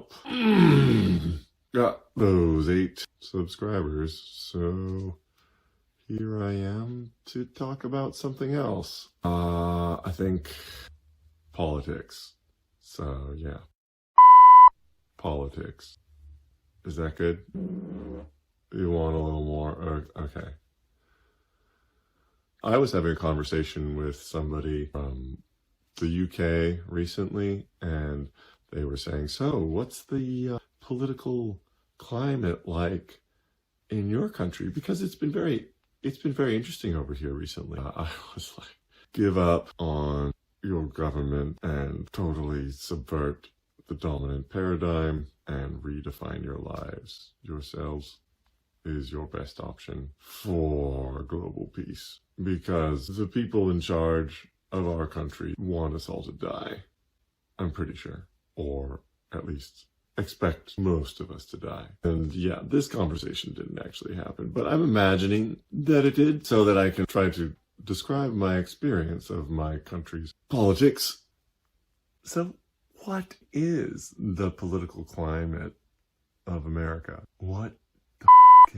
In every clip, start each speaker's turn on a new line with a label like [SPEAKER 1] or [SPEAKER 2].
[SPEAKER 1] help. Got those 8 subscribers, so here I am to talk about something else. I think politics. So yeah, politics. Is that good? You want a little more? Okay. I was having a conversation with somebody from the UK recently, and they were saying, so what's the political climate like in your country? Because it's been very interesting over here recently. I was like, give up on your government and totally subvert the dominant paradigm and redefine your lives yourselves is your best option for global peace. Because the people in charge of our country want us all to die, I'm pretty sure. Or at least expect most of us to die. And yeah, this conversation didn't actually happen, but I'm imagining that it did so that I can try to describe my experience of my country's politics. So what is the political climate of America? What the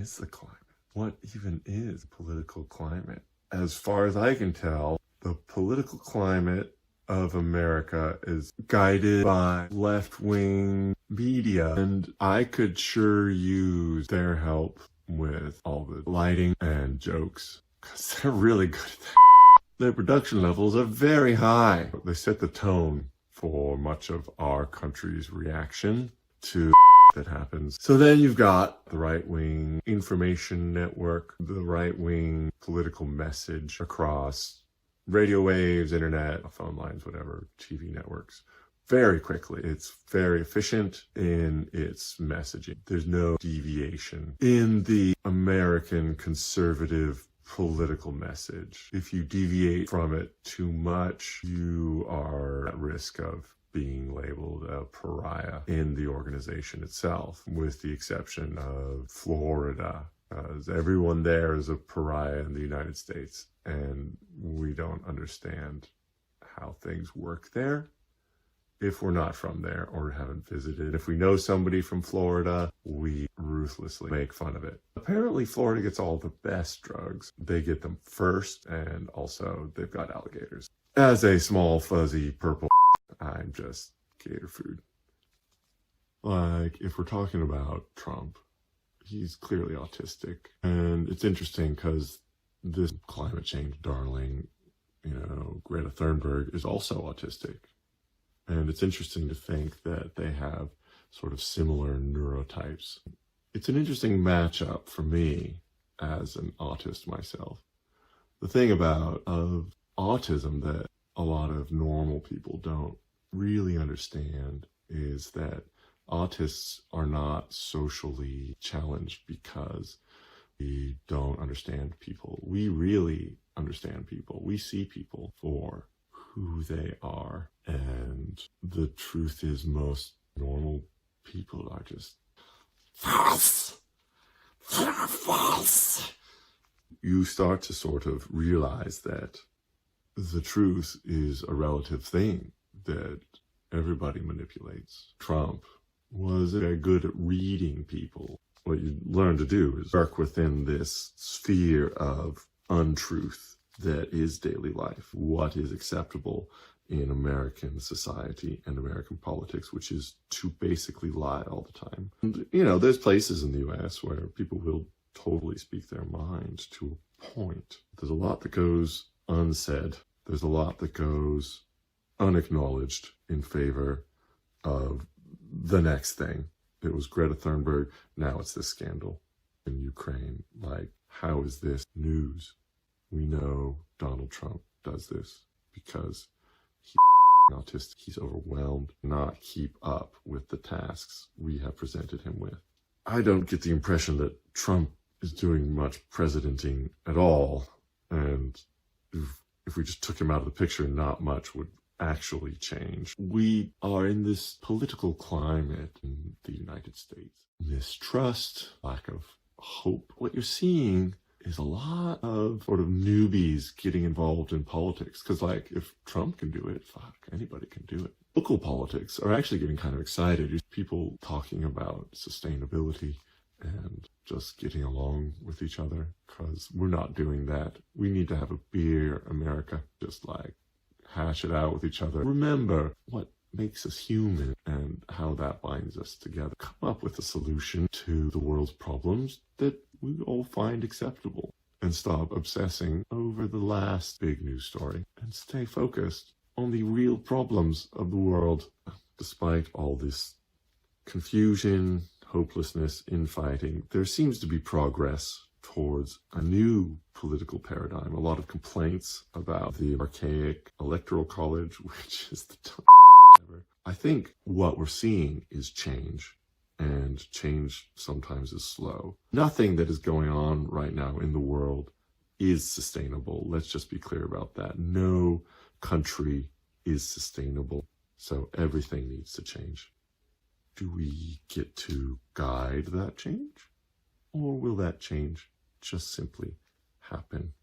[SPEAKER 1] is the climate? What even is political climate? As far as I can tell, the political climate of America is guided by left-wing media, and I could sure use their help with all the lighting and jokes, because they're really good at that. Their production levels are very high. They set the tone for much of our country's reaction to that happens. So then you've got the right-wing information network, the right-wing political message across radio waves, internet, phone lines, whatever, TV networks. Very quickly. It's very efficient in its messaging. There's no deviation in the American conservative political message. If you deviate from it too much, you are at risk of being labeled a pariah in the organization itself, with the exception of Florida. Everyone there is a pariah in the United States, and we don't understand how things work there if we're not from there or haven't visited. If we know somebody from Florida, we ruthlessly make fun of it. Apparently, Florida gets all the best drugs. They get them first, and also they've got alligators. As a small, fuzzy, purple, I'm just gator food. Like, if we're talking about Trump, he's clearly autistic. And it's interesting because this climate change darling, Greta Thunberg is also autistic. And it's interesting to think that they have sort of similar neurotypes. It's an interesting matchup for me as an autist myself. The thing about autism that a lot of normal people don't really understand is that autists are not socially challenged because we don't understand people. We really understand people. We see people for who they are. And the truth is, most normal people are just false. They're false. You start to sort of realize that the truth is a relative thing that everybody manipulates. Trump was very good at reading people. What you learn to do is work within this sphere of untruth that is daily life. What is acceptable in American society and American politics, which is to basically lie all the time. And, there's places in the US where people will totally speak their mind to a point. There's a lot that goes unsaid. There's a lot that goes unacknowledged in favor of the next thing. It was Greta Thunberg, now it's this scandal in Ukraine. Like, how is this news? We know Donald Trump does this because he's autistic. He's overwhelmed, not keep up with the tasks we have presented him with. I don't get the impression that Trump is doing much presidenting at all. And if we just took him out of the picture, not much would actually change. We are in this political climate in the United States. Mistrust, lack of hope. What you're seeing is a lot of sort of newbies getting involved in politics. Because, if Trump can do it, anybody can do it. local politics are actually getting kind of excited. People talking about sustainability and just getting along with each other, because we're not doing that. We need to have a beer, America, just like hash it out with each other. Remember what makes us human and how that binds us together. Come up with a solution to the world's problems that we all find acceptable, and stop obsessing over the last big news story and stay focused on the real problems of the world. Despite all this confusion, hopelessness, infighting, there seems to be progress towards a new political paradigm. A lot of complaints about the archaic electoral college, which is the ever. I think what we're seeing is change, and change sometimes is slow. Nothing that is going on right now in the world is sustainable. Let's just be clear about that. No country is sustainable, so everything needs to change. Do we get to guide that change? Or will that change just simply happen?